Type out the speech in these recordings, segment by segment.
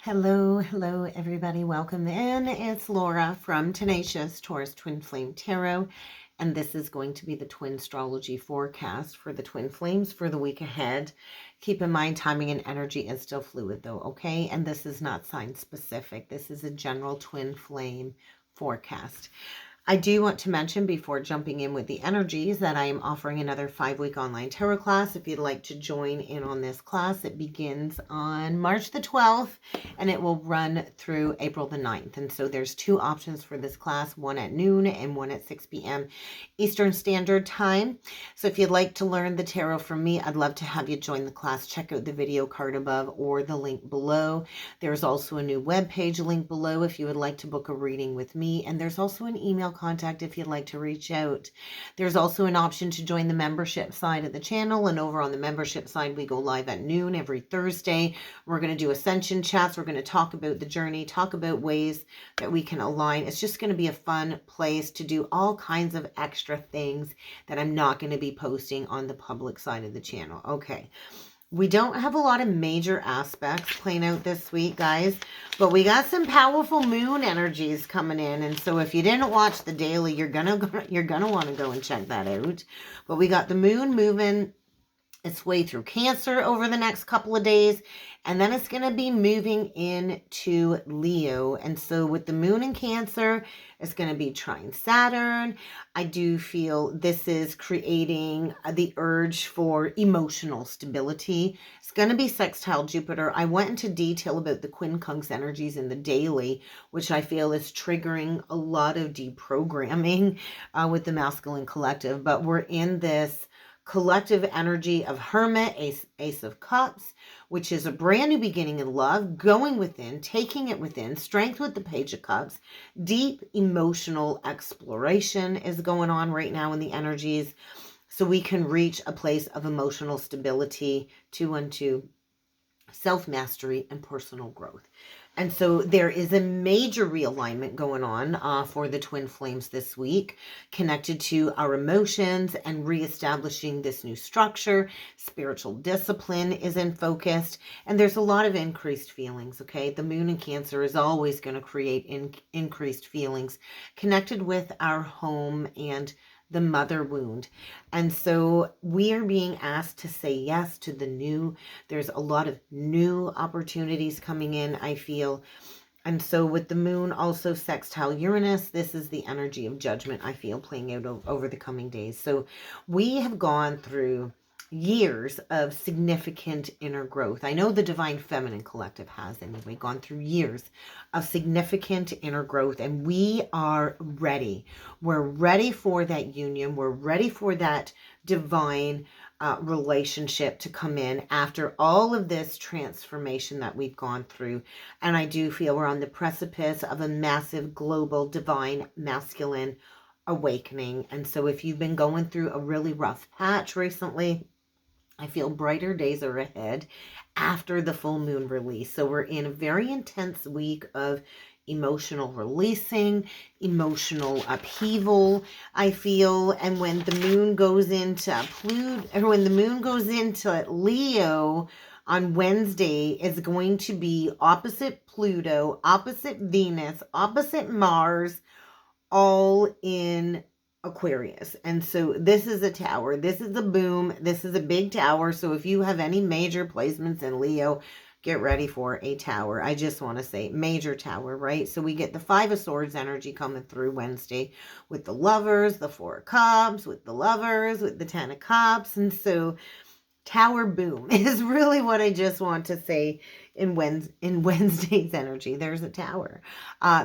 Hello, everybody. Welcome in. It's Laura from Tenacious Taurus Twin Flame Tarot, and this is going to be the Twin Astrology forecast for the Twin Flames for the week ahead. Keep in mind, timing and energy is still fluid, though, okay? And this is not sign specific. This is a general Twin Flame forecast. I do want to mention before jumping in with the energies that I am offering another 5-week online tarot class. If you'd like to join in on this class, it begins on March the 12th and it will run through April the 9th. And so there's 2 options for this class, one at noon and one at 6 p.m. Eastern Standard Time. So if you'd like to learn the tarot from me, I'd love to have you join the class. Check out the video card above or the link below. There's also a new webpage link below if you would like to book a reading with me. And there's also an email contact if you'd like to reach out. There's also an option to join the membership side of the channel, and over on the membership side we go live at noon every Thursday. We're going to do ascension chats. We're going to talk about the journey, talk about ways that we can align. It's just going to be a fun place to do all kinds of extra things that I'm not going to be posting on the public side of the channel. Okay. We don't have a lot of major aspects playing out this week, guys, but we got some powerful moon energies coming in. And so if you didn't watch the daily, you're gonna want to go and check that out. But we got the moon moving its way through Cancer over the next couple of days, and then it's going to be moving into Leo. And so with the moon in Cancer, it's going to be trine Saturn. I do feel this is creating the urge for emotional stability. It's going to be sextile Jupiter. I went into detail about the quincunx energies in the daily, which I feel is triggering a lot of deprogramming with the masculine collective. But we're in this collective energy of Hermit, Ace of Cups, which is a brand new beginning in love, going within, taking it within, strength with the Page of Cups, deep emotional exploration is going on right now in the energies, so we can reach a place of emotional stability, 212, self-mastery, and personal growth. And so there is a major realignment going on for the Twin Flames this week, connected to our emotions and reestablishing this new structure. Spiritual discipline is in focus, and there's a lot of increased feelings, okay? The moon in Cancer is always going to create increased feelings connected with our home and the mother wound. And so we are being asked to say yes to the new. There's a lot of new opportunities coming in, I feel. And so with the moon also sextile Uranus, this is the energy of judgment, I feel, playing out over the coming days. So we have gone through years of significant inner growth. I know the Divine Feminine Collective has, anyway, gone through years of significant inner growth, and we are ready. We're ready for that union. We're ready for that divine relationship to come in after all of this transformation that we've gone through. And I do feel we're on the precipice of a massive global divine masculine awakening. And so if you've been going through a really rough patch recently, I feel brighter days are ahead after the full moon release. So we're in a very intense week of emotional releasing, emotional upheaval, I feel. And when the moon goes into Pluto, or when the moon goes into Leo on Wednesday, it's going to be opposite Pluto, opposite Venus, opposite Mars, all in Aquarius. And so this is a tower. This is a boom. This is a big tower. So if you have any major placements in Leo, get ready for a tower. I just want to say major tower, right? So we get the 5 of Swords energy coming through Wednesday with the Lovers, the 4 of Cups, with the Lovers, with the 10 of Cups. And so tower boom is really what I just want to say in Wednesday's energy. There's a tower.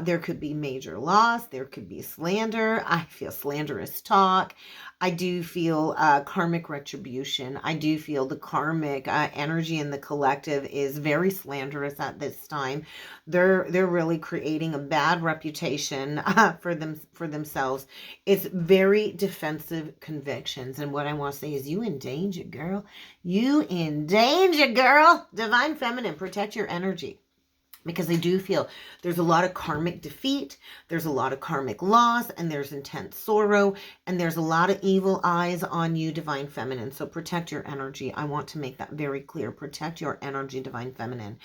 There could be major loss. There could be slander. I feel slanderous talk. I do feel karmic retribution. I do feel the karmic energy in the collective is very slanderous at this time. They're really creating a bad reputation for themselves. It's very defensive convictions. And what I want to say is, you in danger, girl. You in danger, girl. Divine Feminine, protect your energy. because I do feel there's a lot of karmic defeat, there's a lot of karmic loss, and there's intense sorrow, and there's a lot of evil eyes on you, Divine Feminine. So protect your energy. I want to make that very clear. Protect your energy, Divine Feminine,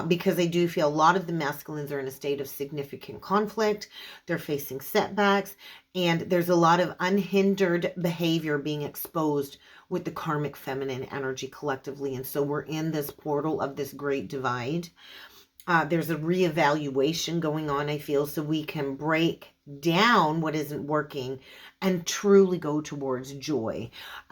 because I do feel a lot of the masculines are in a state of significant conflict. They're facing setbacks, and there's a lot of unhindered behavior being exposed with the karmic feminine energy collectively. And so we're in this portal of this great divide. There's a reevaluation going on, I feel, so we can break down what isn't working and truly go towards joy,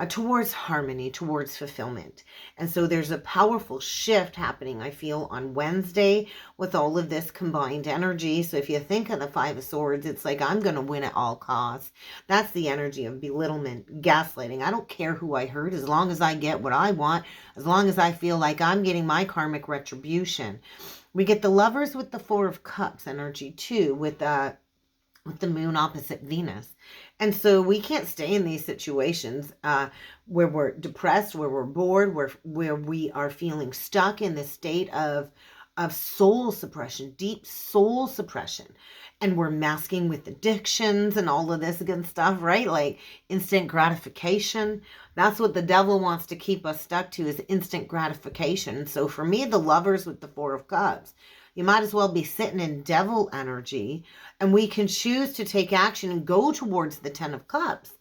towards harmony, towards fulfillment. And so there's a powerful shift happening, I feel, on Wednesday with all of this combined energy. So if you think of the Five of Swords, it's like, I'm going to win at all costs. That's the energy of belittlement, gaslighting. I don't care who I hurt as long as I get what I want, as long as I feel like I'm getting my karmic retribution. We get the Lovers with the Four of Cups energy too, with the moon opposite Venus. And so we can't stay in these situations where we're depressed, where we're bored, where we are feeling stuck in this state of soul suppression, deep soul suppression. And we're masking with addictions and all of this good stuff, right? Like instant gratification. That's what the devil wants to keep us stuck to, is instant gratification. So for me, the Lovers with the Four of Cups, you might as well be sitting in devil energy, and we can choose to take action and go towards the Ten of Cups.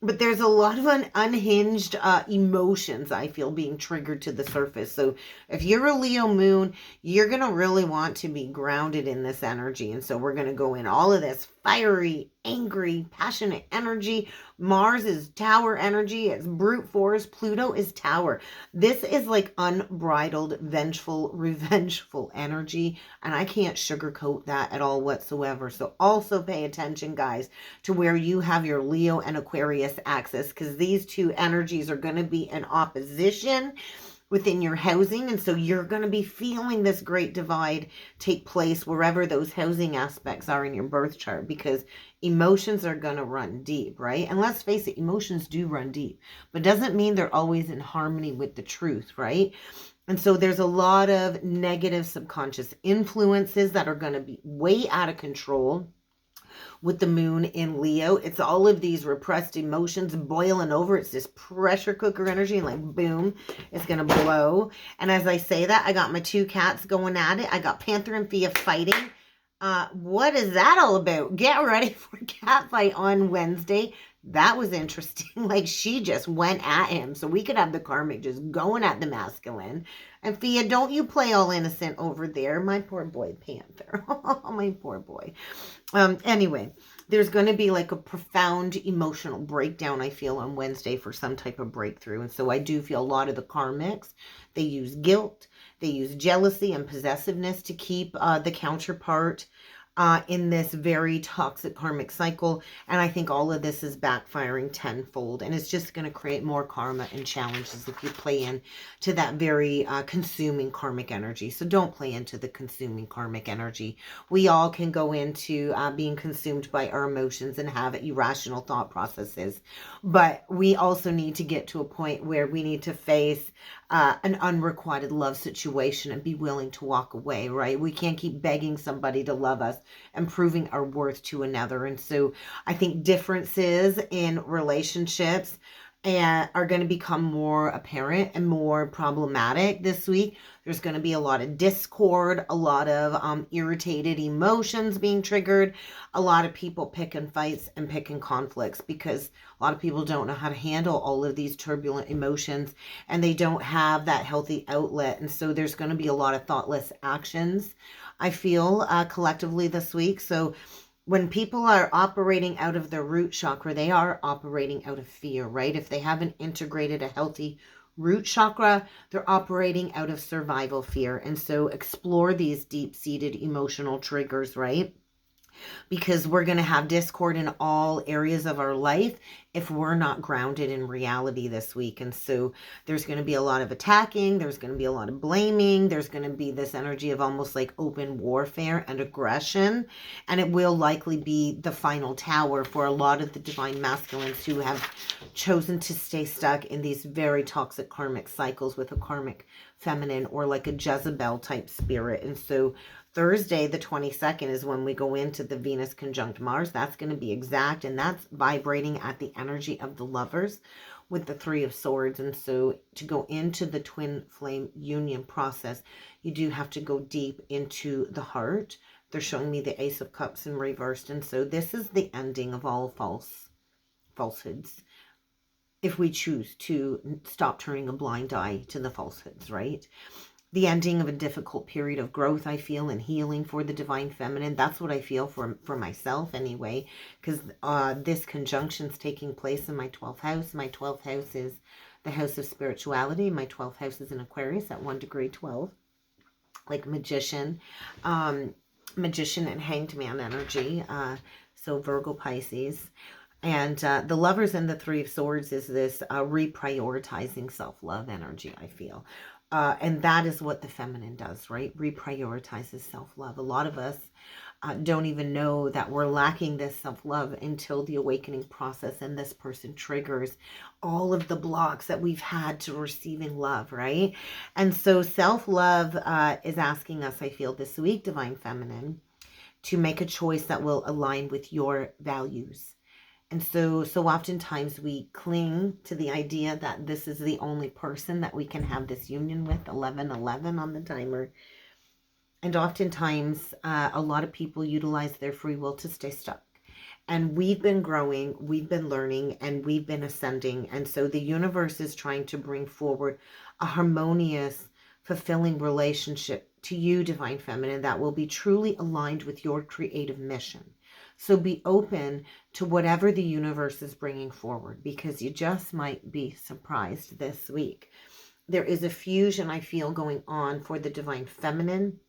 But there's a lot of unhinged emotions, I feel, being triggered to the surface. So if you're a Leo moon, you're going to really want to be grounded in this energy. And so we're going to go in all of this fiery, angry, passionate energy. Mars is tower energy. It's brute force. Pluto is tower. This is like unbridled, vengeful, revengeful energy. And I can't sugarcoat that at all whatsoever. So also pay attention, guys, to where you have your Leo and Aquarius axis, because these two energies are going to be in opposition within your housing. And so you're going to be feeling this great divide take place wherever those housing aspects are in your birth chart, because emotions are going to run deep, right? And let's face it, emotions do run deep, but doesn't mean they're always in harmony with the truth, right? And so there's a lot of negative subconscious influences that are going to be way out of control with the moon in Leo. It's all of these repressed emotions boiling over. It's this pressure cooker energy, and like, boom, it's going to blow. And as I say that, I got my two cats going at it. I got Panther and Fia fighting. What is that all about? Get ready for a cat fight on Wednesday. That was interesting. Like, she just went at him. So we could have the karmic just going at the masculine. And Fia, don't you play all innocent over there. My poor boy, Panther. Oh, my poor boy. Anyway, there's going to be like a profound emotional breakdown, I feel, on Wednesday for some type of breakthrough. And so I do feel a lot of the karmics, they use guilt, they use jealousy and possessiveness to keep the counterpart in this very toxic karmic cycle. And I think all of this is backfiring tenfold, and it's just going to create more karma and challenges if you play into that very consuming karmic energy. So don't play into the consuming karmic energy. We all can go into being consumed by our emotions and have irrational thought processes, but we also need to get to a point where we need to face an unrequited love situation and be willing to walk away, right? We can't keep begging somebody to love us and proving our worth to another. And so I think differences in relationships are going to become more apparent and more problematic this week. There's going to be a lot of discord, a lot of irritated emotions being triggered, a lot of people picking fights and picking conflicts, because a lot of people don't know how to handle all of these turbulent emotions, and they don't have that healthy outlet. And so there's going to be a lot of thoughtless actions, I feel, collectively this week. So when people are operating out of their root chakra, they are operating out of fear, right? If they haven't integrated a healthy root chakra, they're operating out of survival fear. And so explore these deep-seated emotional triggers, right? Because we're going to have discord in all areas of our life if we're not grounded in reality this week. And so there's going to be a lot of attacking, there's going to be a lot of blaming, there's going to be this energy of almost like open warfare and aggression, and it will likely be the final tower for a lot of the divine masculines who have chosen to stay stuck in these very toxic karmic cycles with a karmic feminine or like a Jezebel type spirit. And so Thursday, the 22nd, is when we go into the Venus conjunct Mars. That's going to be exact, and that's vibrating at the energy of the lovers with the Three of Swords. And so to go into the twin flame union process, you do have to go deep into the heart. They're showing me the Ace of Cups in reversed. And so this is the ending of all falsehoods. If we choose to stop turning a blind eye to the falsehoods, right? The ending of a difficult period of growth, I feel, and healing for the divine feminine. That's what I feel for myself anyway, because this conjunction is taking place in my 12th house. My 12th house is the house of spirituality. My 12th house is in Aquarius at 1 degree 12, like magician and hanged man energy. So Virgo, Pisces. And the lovers and the Three of Swords is this reprioritizing self-love energy, I feel. And that is what the feminine does, right? Reprioritizes self-love. A lot of us don't even know that we're lacking this self-love until the awakening process, and this person triggers all of the blocks that we've had to receiving love, right? And so self-love is asking us, I feel, this week, divine feminine, to make a choice that will align with your values. And so oftentimes we cling to the idea that this is the only person that we can have this union with, 1111 on the timer. And oftentimes a lot of people utilize their free will to stay stuck. And we've been growing, we've been learning, and we've been ascending. And so the universe is trying to bring forward a harmonious, fulfilling relationship to you, divine feminine, that will be truly aligned with your creative mission. So be open to whatever the universe is bringing forward, because you just might be surprised this week. There is a fusion, I feel, going on for the divine feminine,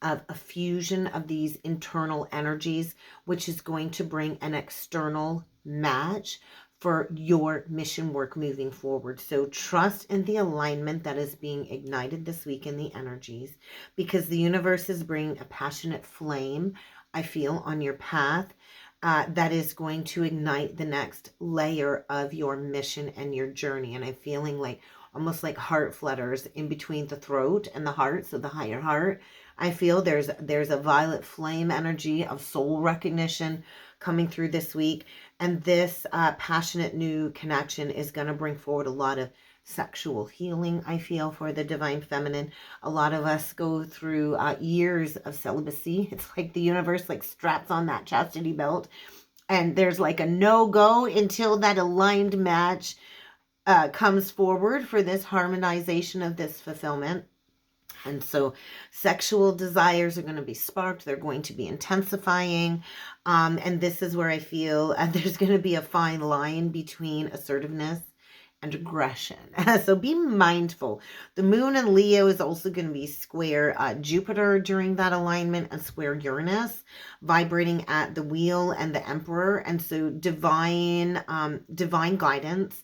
of a fusion of these internal energies, which is going to bring an external match for your mission work moving forward. So trust in the alignment that is being ignited this week in the energies, because the universe is bringing a passionate flame, I feel, on your path that is going to ignite the next layer of your mission and your journey. And I'm feeling like almost like heart flutters in between the throat and the heart, so the higher heart. I feel there's a violet flame energy of soul recognition coming through this week. And this passionate new connection is going to bring forward a lot of sexual healing, I feel, for the divine feminine. A lot of us go through years of celibacy. It's like the universe like straps on that chastity belt, and there's like a no-go until that aligned match comes forward for this harmonization of this fulfillment. And so sexual desires are going to be sparked. They're going to be intensifying. And this is where I feel there's going to be a fine line between assertiveness and aggression. So be mindful. The moon in Leo is also going to be square Jupiter during that alignment, and square Uranus, vibrating at the wheel and the emperor. And so divine guidance.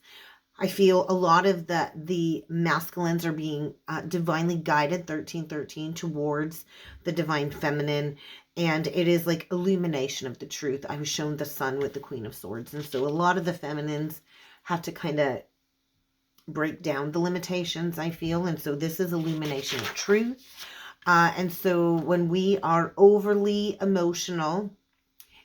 I feel a lot of the masculines are being divinely guided, 1313, towards the divine feminine. And it is like illumination of the truth. I was shown the sun with the Queen of Swords. And so a lot of the feminines have to kind of break down the limitations, I feel. And so this is illumination of truth. And so when we are overly emotional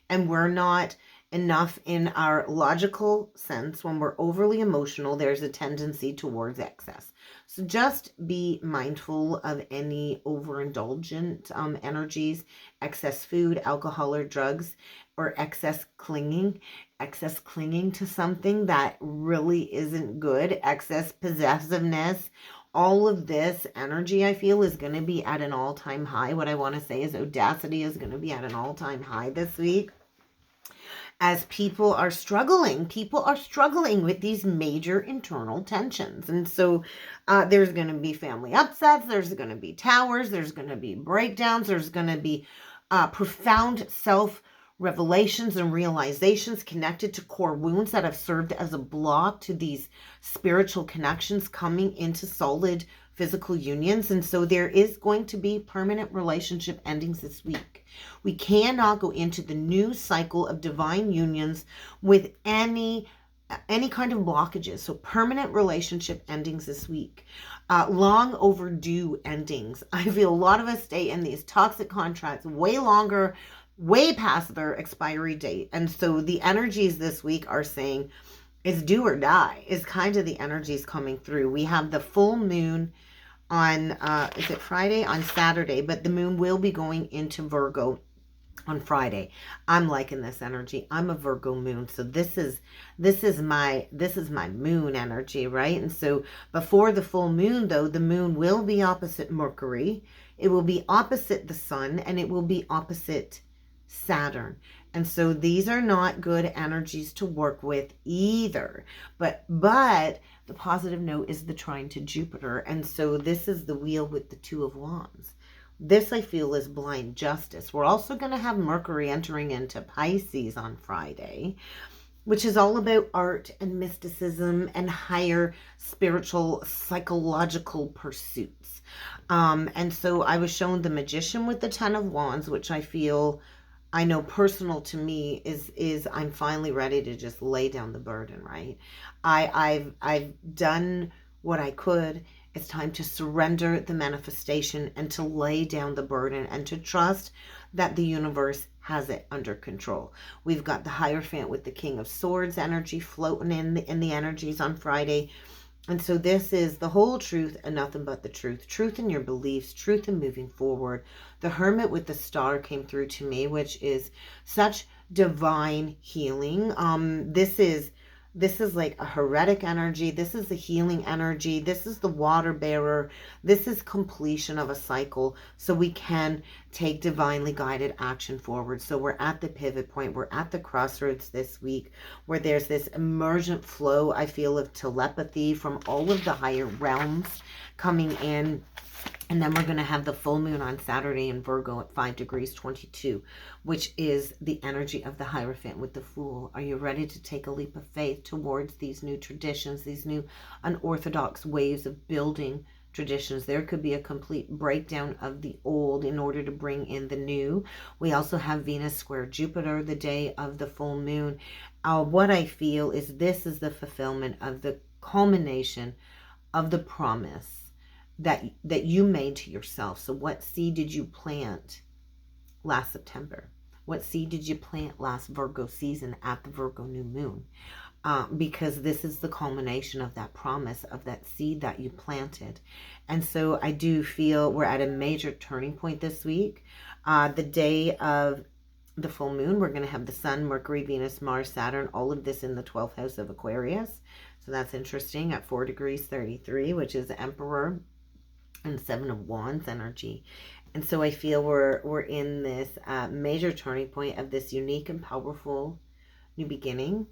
and we're not enough in our logical sense, when we're overly emotional, there's a tendency towards excess. So just be mindful of any overindulgent energies, excess food, alcohol, or drugs, or excess clinging to something that really isn't good, excess possessiveness. All of this energy, I feel, is going to be at an all-time high. What I want to say is audacity is going to be at an all-time high this week, as people are struggling with these major internal tensions. And so there's going to be family upsets, there's going to be towers, there's going to be breakdowns, there's going to be profound self-revelations and realizations connected to core wounds that have served as a block to these spiritual connections coming into solid physical unions. And so there is going to be permanent relationship endings this week. We cannot go into the new cycle of divine unions with any any kind of blockages. So permanent relationship endings this week, long overdue endings. I feel a lot of us stay in these toxic contracts way longer, way past their expiry date. And so the energies this week are saying it's do or die is kind of the energies coming through. We have the full moon on, is it Friday? On Saturday, but the moon will be going into Virgo on Friday. I'm liking this energy. I'm a Virgo moon, so this is my moon energy, right? And so before the full moon, though, the moon will be opposite Mercury, it will be opposite the sun, and it will be opposite Saturn. And so these are not good energies to work with either. But the positive note is the trine to Jupiter, and so this is the wheel with the Two of Wands. This, I feel, is blind justice. We're also going to have Mercury entering into Pisces on Friday, which is all about art and mysticism and higher spiritual, psychological pursuits. And so I was shown the Magician with the Ten of Wands, which I know personal to me is I'm finally ready to just lay down the burden, right? I've done what I could. It's time to surrender the manifestation and to lay down the burden and to trust that the universe has it under control. We've got the Hierophant with the King of Swords energy floating in the energies on Friday. And so this is the whole truth and nothing but the truth. Truth in your beliefs, truth in moving forward. The Hermit with the Star came through to me, which is such divine healing. This is like a heretic energy. This is the healing energy. This is the water bearer. This is completion of a cycle so we can take divinely guided action forward. So we're at the pivot point. We're at the crossroads this week where there's this emergent flow, I feel, of telepathy from all of the higher realms coming in. And then we're going to have the full moon on Saturday in Virgo at 5 degrees 22, which is the energy of the Hierophant with the Fool. Are you ready to take a leap of faith towards these new traditions, these new unorthodox ways of building traditions? There could be a complete breakdown of the old in order to bring in the new. We also have Venus square Jupiter the day of the full moon. What I feel is this is the fulfillment of the culmination of the promise that you made to yourself. So what seed did you plant last September? What seed did you plant last Virgo season at the Virgo new moon? Because this is the culmination of that promise, of that seed that you planted. And so I do feel we're at a major turning point this week. The day of the full moon, we're going to have the Sun, Mercury, Venus, Mars, Saturn, all of this in the 12th house of Aquarius. So that's interesting at 4 degrees 33, which is the Emperor and Seven of Wands energy. And so I feel we're in this major turning point of this unique and powerful new beginning.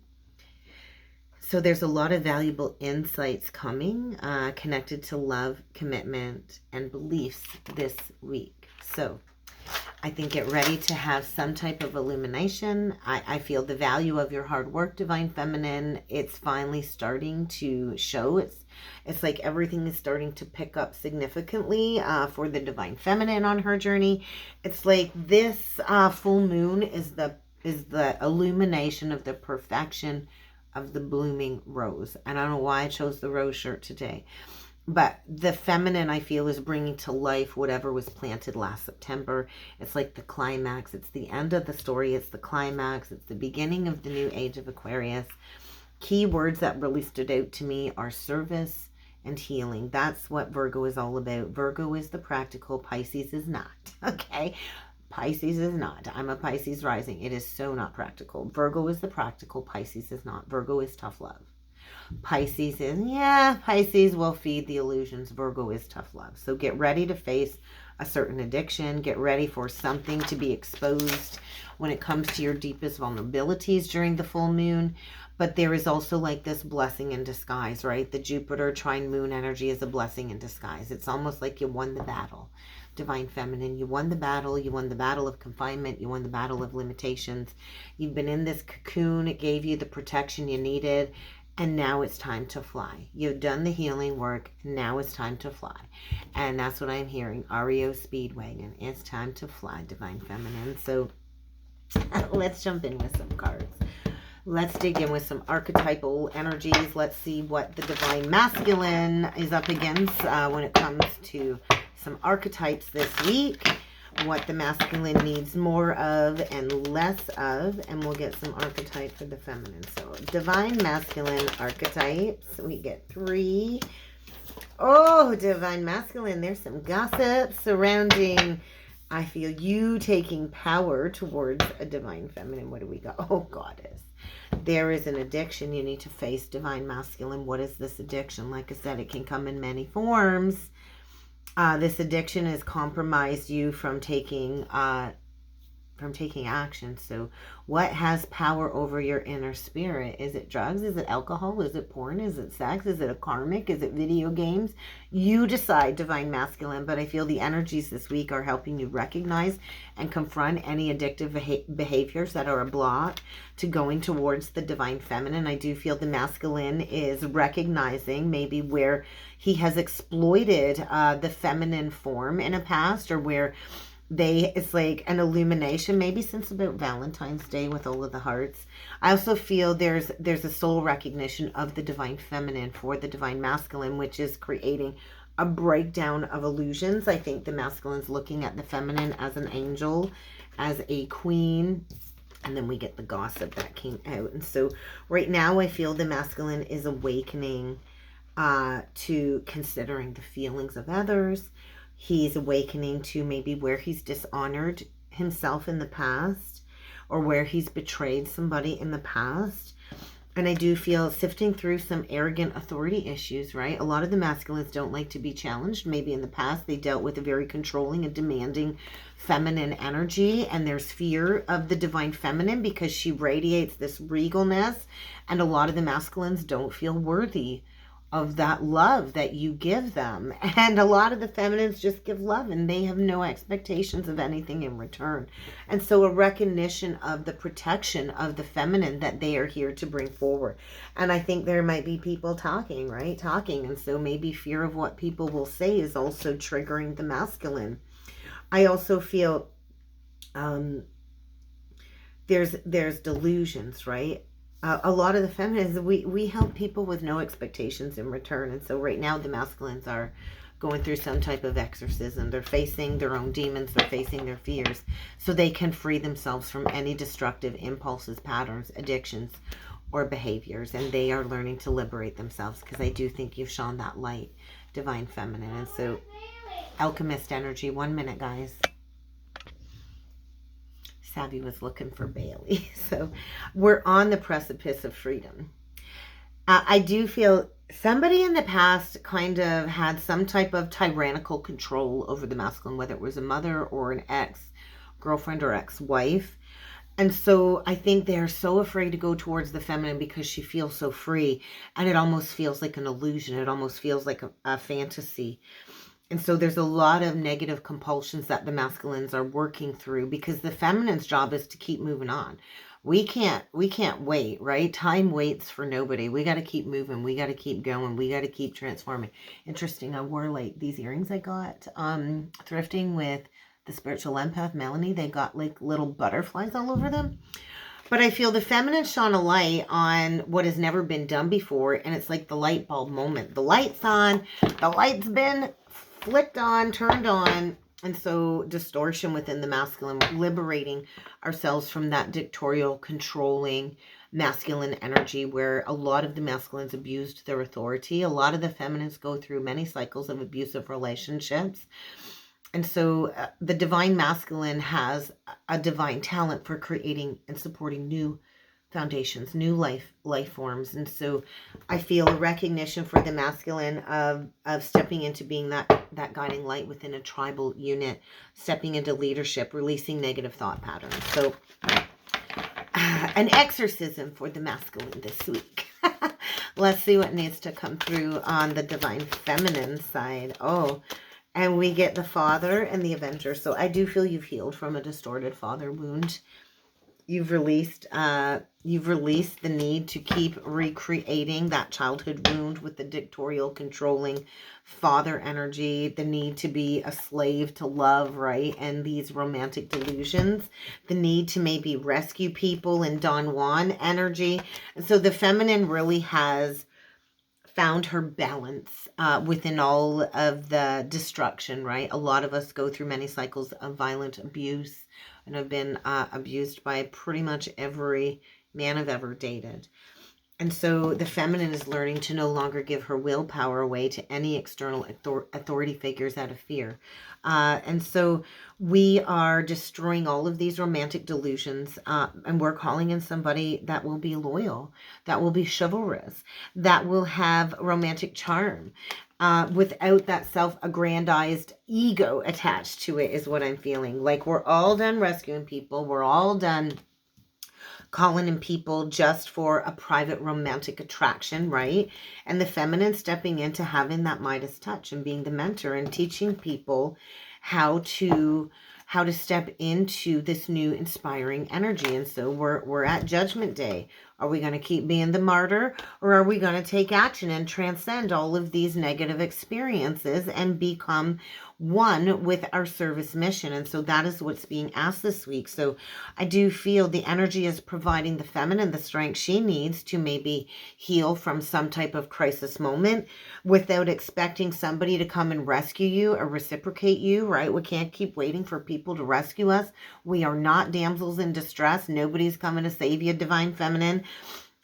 So there's a lot of valuable insights coming connected to love, commitment, and beliefs this week. So I think get ready to have some type of illumination. I feel the value of your hard work, Divine Feminine. It's finally starting to show. It's like everything is starting to pick up significantly for the Divine Feminine on her journey. It's like this full moon is the illumination of the perfection of the blooming rose. And I don't know why I chose the rose shirt today. But the feminine, I feel, is bringing to life whatever was planted last September. It's like the climax. It's the end of the story. It's the climax. It's the beginning of the new age of Aquarius. Key words that really stood out to me are service and healing. That's what Virgo is all about. Virgo is the practical. Pisces is not. Okay? Pisces is not. I'm a Pisces rising. It is so not practical. Virgo is the practical. Pisces is not. Virgo is tough love. Pisces is, Pisces will feed the illusions. Virgo is tough love. So get ready to face a certain addiction. Get ready for something to be exposed when it comes to your deepest vulnerabilities during the full moon. But there is also like this blessing in disguise, right? The Jupiter trine moon energy is a blessing in disguise. It's almost like you won the battle. Divine Feminine, you won the battle. You won the battle of confinement. You won the battle of limitations. You've been in this cocoon. It gave you the protection you needed. And now it's time to fly. You've done the healing work. Now it's time to fly. And that's what I'm hearing. REO Speedwagon. It's time to fly, Divine Feminine. So let's jump in with some cards. Let's dig in with some archetypal energies. Let's see what the Divine Masculine is up against when it comes to some archetypes this week. What the masculine needs more of and less of. And we'll get some archetype for the feminine. So, Divine Masculine archetypes. We get 3. Oh, Divine Masculine. There's some gossip surrounding, I feel, you taking power towards a Divine Feminine. What do we got? Oh, Goddess. There is an addiction you need to face, Divine Masculine. What is this addiction? Like I said, it can come in many forms. This addiction has compromised you from taking action. So what has power over your inner spirit? Is it drugs? Is it alcohol? Is it porn? Is it sex? Is it a karmic? Is it video games? You decide, Divine Masculine. But I feel the energies this week are helping you recognize and confront any addictive behaviors that are a block to going towards the Divine Feminine. I do feel the masculine is recognizing maybe where he has exploited the feminine form in a past, or where it's like an illumination, maybe since about Valentine's Day with all of the hearts. I also feel there's a soul recognition of the Divine Feminine for the Divine Masculine, which is creating a breakdown of illusions. I think the masculine's looking at the feminine as an angel, as a queen, and then we get the gossip that came out. And so right now I feel the masculine is awakening to considering the feelings of others. He's awakening to maybe where he's dishonored himself in the past, or where he's betrayed somebody in the past. And I do feel sifting through some arrogant authority issues, right? A lot of the masculines don't like to be challenged. Maybe in the past they dealt with a very controlling and demanding feminine energy, and there's fear of the Divine Feminine because she radiates this regalness, and a lot of the masculines don't feel worthy of that love that you give them. And a lot of the feminines just give love and they have no expectations of anything in return. And so a recognition of the protection of the feminine that they are here to bring forward. And I think there might be people talking, right? Talking. And so maybe fear of what people will say is also triggering the masculine. I also feel there's delusions, right? A lot of the feminines, we help people with no expectations in return. And so right now the masculines are going through some type of exorcism. They're facing their own demons. They're facing their fears so they can free themselves from any destructive impulses, patterns, addictions, or behaviors. And they are learning to liberate themselves, because I do think you've shone that light, Divine Feminine. And so alchemist energy. 1 minute, guys. Savvy was looking for Bailey. So we're on the precipice of freedom. I do feel somebody in the past kind of had some type of tyrannical control over the masculine, whether it was a mother or an ex-girlfriend or ex-wife. And so I think they're so afraid to go towards the feminine because she feels so free. And it almost feels like an illusion. It almost feels like a fantasy. And so there's a lot of negative compulsions that the masculines are working through, because the feminine's job is to keep moving on. We can't wait, right? Time waits for nobody. We got to keep moving. We got to keep going. We got to keep transforming. Interesting. I wore like these earrings I got thrifting with the spiritual empath Melanie. They got like little butterflies all over them. But I feel the feminine shone a light on what has never been done before. And it's like the light bulb moment. The light's on. The light's been flicked on, turned on. And so distortion within the masculine, liberating ourselves from that dictatorial, controlling masculine energy, where a lot of the masculines abused their authority. A lot of the feminines go through many cycles of abusive relationships. And so the Divine Masculine has a divine talent for creating and supporting new foundations, new life forms. And so I feel a recognition for the masculine of stepping into being that guiding light within a tribal unit, stepping into leadership, releasing negative thought patterns. So an exorcism for the masculine this week. Let's see what needs to come through on the Divine Feminine side. Oh, and we get the Father and the Avenger. So I do feel you've healed from a distorted father wound. You've released the need to keep recreating that childhood wound with the dictatorial, controlling father energy, the need to be a slave to love, right? And these romantic delusions, the need to maybe rescue people in Don Juan energy. And so the feminine really has found her balance within all of the destruction, right? A lot of us go through many cycles of violent abuse and have been abused by pretty much every man I've ever dated. And so the feminine is learning to no longer give her willpower away to any external authority figures out of fear. And so we are destroying all of these romantic delusions, and we're calling in somebody that will be loyal, that will be chivalrous, that will have romantic charm, without that self-aggrandized ego attached to it, is what I'm feeling. Like, we're all done rescuing people. We're all done calling in people just for a private romantic attraction, right? And the feminine stepping into having that Midas touch and being the mentor and teaching people how to step into this new inspiring energy. And so we're at Judgment Day. Are we going to keep being the martyr, or are we going to take action and transcend all of these negative experiences and become one with our service mission? And so that is what's being asked this week. So I do feel the energy is providing the feminine the strength she needs to maybe heal from some type of crisis moment without expecting somebody to come and rescue you or reciprocate you, right? We can't keep waiting for people to rescue us. We are not damsels in distress. Nobody's coming to save you, divine feminine.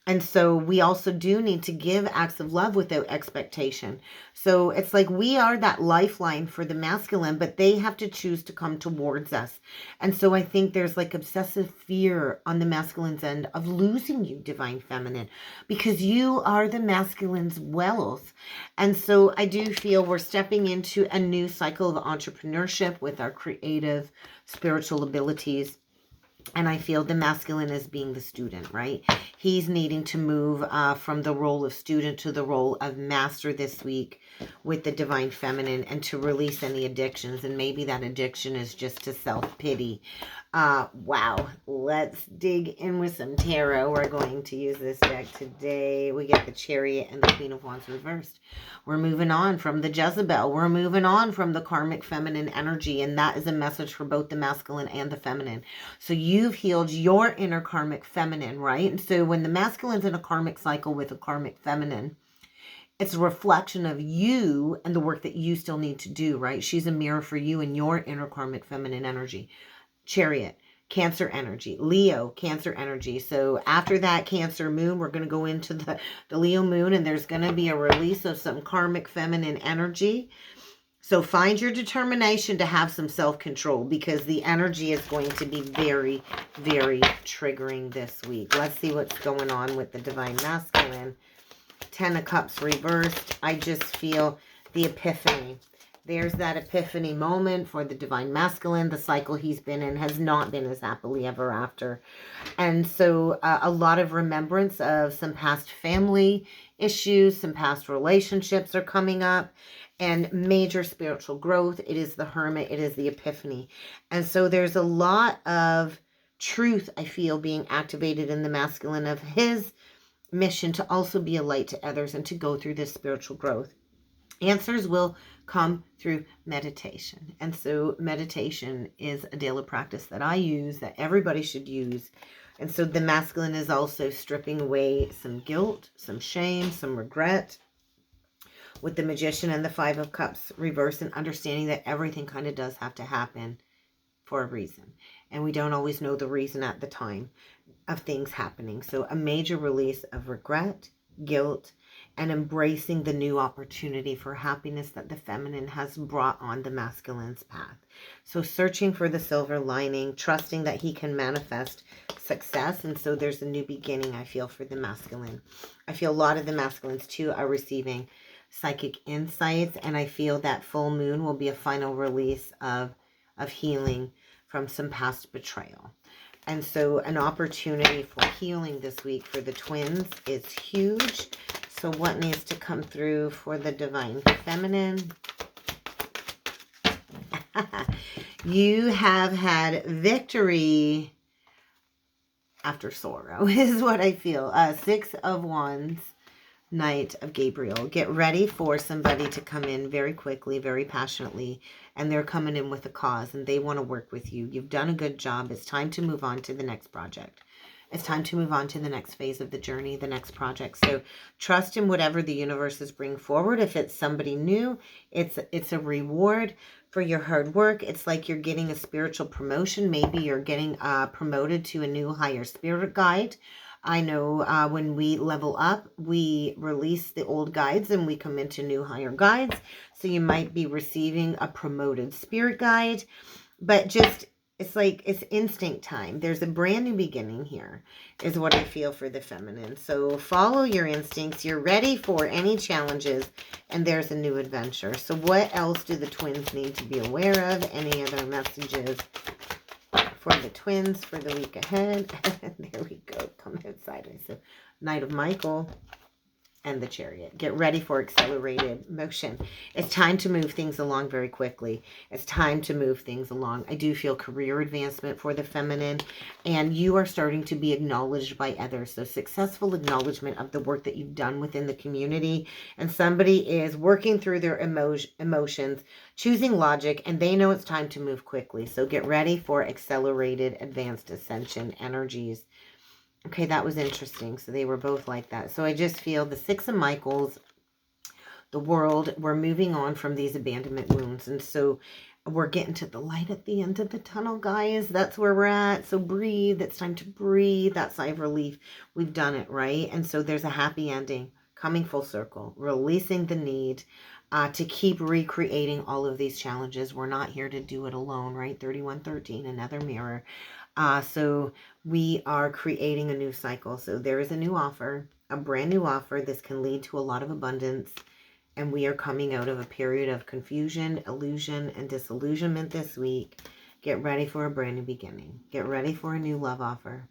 And so we also do need to give acts of love without expectation. So it's like we are that lifeline for the masculine, but they have to choose to come towards us. And so I think there's like obsessive fear on the masculine's end of losing you, divine feminine, because you are the masculine's wealth. And so I do feel we're stepping into a new cycle of entrepreneurship with our creative, spiritual abilities. And I feel the masculine is being the student, right? He's needing to move from the role of student to the role of master this week with the divine feminine, and to release any addictions. And maybe that addiction is just to self-pity. Wow. Let's dig in with some tarot. We're going to use this deck today. We get the Chariot and the Queen of Wands reversed. We're moving on from the Jezebel. We're moving on from the karmic feminine energy. And that is a message for both the masculine and the feminine. So you've healed your inner karmic feminine, right? And so when the masculine's in a karmic cycle with a karmic feminine, it's a reflection of you and the work that you still need to do, right? She's a mirror for you and your inner karmic feminine energy. Chariot, Cancer energy. Leo, Cancer energy. So after that Cancer moon, we're going to go into the Leo moon, and there's going to be a release of some karmic feminine energy. So find your determination to have some self-control, because the energy is going to be very, very triggering this week. Let's see what's going on with the divine masculine. 10 of Cups reversed. I just feel the epiphany. There's that epiphany moment for the divine masculine. The cycle he's been in has not been as happily ever after. And so a lot of remembrance of some past family issues, some past relationships are coming up, and major spiritual growth. It is the Hermit. It is the epiphany. And so there's a lot of truth, I feel, being activated in the masculine of his mission to also be a light to others and to go through this spiritual growth. Answers will come through meditation. And so meditation is a daily practice that I use, that everybody should use. And so the masculine is also stripping away some guilt, some shame, some regret, with the Magician and the 5 of Cups reversed, and understanding that everything kind of does have to happen for a reason. And we don't always know the reason at the time of things happening. So a major release of regret, guilt, and embracing the new opportunity for happiness that the feminine has brought on the masculine's path. So searching for the silver lining, trusting that he can manifest success. And so there's a new beginning, I feel, for the masculine. I feel a lot of the masculines too are receiving psychic insights, and I feel that full moon will be a final release of healing from some past betrayal. And so an opportunity for healing this week for the twins is huge. So what needs to come through for the divine feminine? You have had victory after sorrow is what I feel. Six of Wands, Knight of Gabriel. Get ready for somebody to come in very quickly, very passionately, and they're coming in with a cause and they want to work with you. You've done a good job. It's time to move on to the next project. It's time to move on to the next phase of the journey, the next project. So trust in whatever the universe is bringing forward. If it's somebody new, it's a reward for your hard work. It's like you're getting a spiritual promotion. Maybe you're getting promoted to a new higher spirit guide. I know when we level up, we release the old guides and we come into new higher guides. So you might be receiving a promoted spirit guide, but just, it's like, it's instinct time. There's a brand new beginning here is what I feel for the feminine. So follow your instincts. You're ready for any challenges and there's a new adventure. So what else do the twins need to be aware of? Any other messages for the twins for the week ahead? There we go. Come inside. So Knight of Michael and the Chariot. Get ready for accelerated motion. It's time to move things along very quickly. It's time to move things along. I do feel career advancement for the feminine, and you are starting to be acknowledged by others. So successful acknowledgement of the work that you've done within the community, and somebody is working through their emotions, choosing logic, and they know it's time to move quickly. So get ready for accelerated advanced ascension energies. Okay, that was interesting. So they were both like that. So I just feel the Six of Michaels, the world, we're moving on from these abandonment wounds. And so we're getting to the light at the end of the tunnel, guys. That's where we're at. So breathe. It's time to breathe. That sigh of relief. We've done it, right? And so there's a happy ending coming full circle, releasing the need to keep recreating all of these challenges. We're not here to do it alone, right? 3113, another mirror. So we are creating a new cycle. So there is a new offer, a brand new offer. This can lead to a lot of abundance. And we are coming out of a period of confusion, illusion, and disillusionment this week. Get ready for a brand new beginning. Get ready for a new love offer.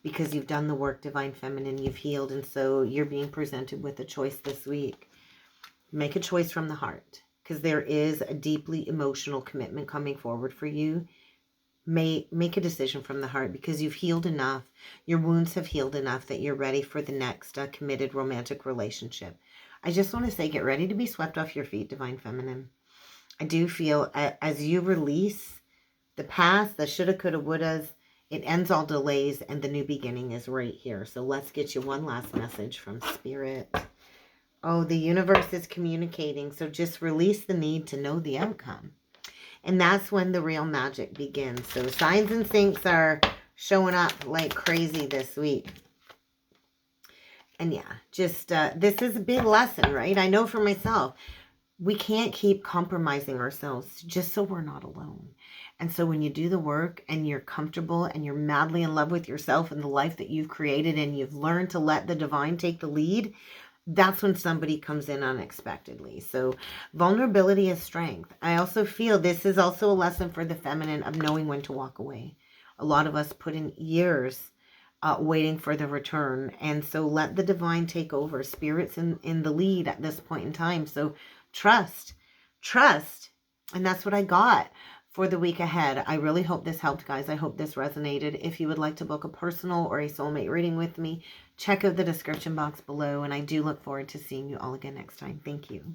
Because you've done the work, Divine Feminine. You've healed. And so you're being presented with a choice this week. Make a choice from the heart. Because there is a deeply emotional commitment coming forward for you. Make a decision from the heart, because you've healed enough. Your wounds have healed enough that you're ready for the next committed romantic relationship. I just want to say, get ready to be swept off your feet, Divine Feminine. I do feel as you release the past, the shoulda, coulda, wouldas, it ends all delays and the new beginning is right here. So let's get you one last message from Spirit. Oh, the universe is communicating. So just release the need to know the outcome. And that's when the real magic begins. So signs and syncs are showing up like crazy this week. And yeah, just this is a big lesson, right? I know for myself, we can't keep compromising ourselves just so we're not alone. And so when you do the work and you're comfortable and you're madly in love with yourself and the life that you've created, and you've learned to let the divine take the lead, that's when somebody comes in unexpectedly. So vulnerability is strength. I also feel this is also a lesson for the feminine of knowing when to walk away. A lot of us put in years waiting for the return. And so let the divine take over. Spirit's in the lead at this point in time. So trust. And that's what I got for the week ahead. I really hope this helped, guys. I hope this resonated. If you would like to book a personal or a soulmate reading with me, check out the description box below. And I do look forward to seeing you all again next time. Thank you.